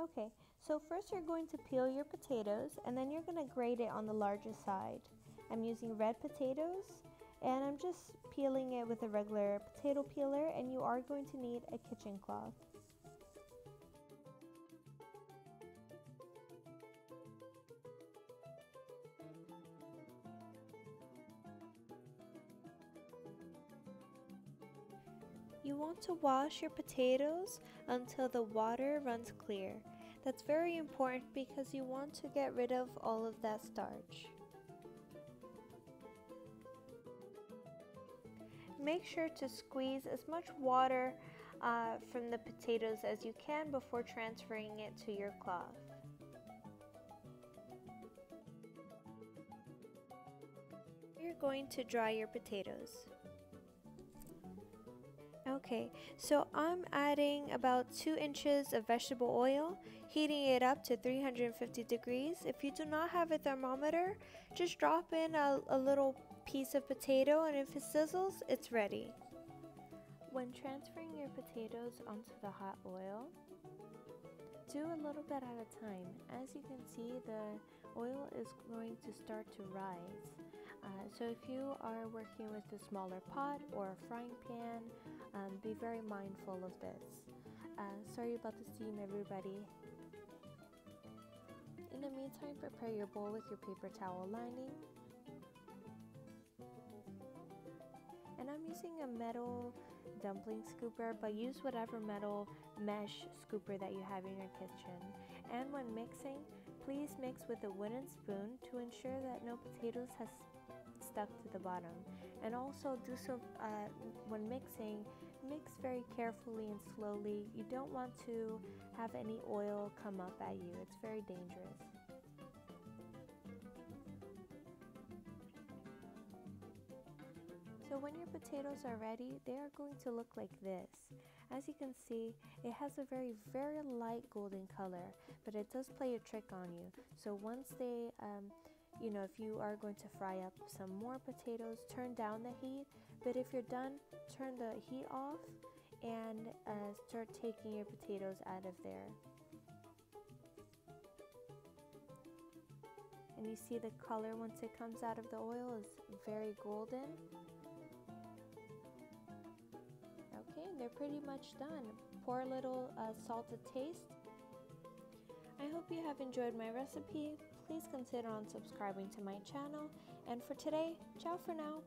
Okay, so first you're going to peel your potatoes and then you're going to grate it on the largest side. I'm using red potatoes and I'm just peeling it with a regular potato peeler, and you are going to need a kitchen cloth. You want to wash your potatoes until the water runs clear. That's very important because you want to get rid of all of that starch. Make sure to squeeze as much water from the potatoes as you can before transferring it to your cloth. You're going to dry your potatoes. Okay, so I'm adding about 2 inches of vegetable oil, heating it up to 350 degrees. If you do not have a thermometer, just drop in a little piece of potato, and if it sizzles, it's ready. When transferring your potatoes onto the hot oil, do a little bit at a time. As you can see, the oil is going to start to rise. So if you are working with a smaller pot or a frying pan, be very mindful of this. Sorry about the steam, everybody. In the meantime, prepare your bowl with your paper towel lining. And I'm using a metal dumpling scooper, but use whatever metal mesh scooper that you have in your kitchen. And when mixing, please mix with a wooden spoon to ensure that no potatoes has stuck to the bottom. And also do so when mixing, mix very carefully and slowly. You don't want to have any oil come up at you. It's very dangerous. So when your potatoes are ready, they are going to look like this. As you can see, it has a very light golden color, but it does play a trick on you. So once they, if you are going to fry up some more potatoes, turn down the heat. But if you're done, turn the heat off and start taking your potatoes out of there. And you see the color once it comes out of the oil is very golden. Okay, they're pretty much done. Pour a little salt to taste. I hope you have enjoyed my recipe. Please consider on subscribing to my channel. And for today, ciao for now.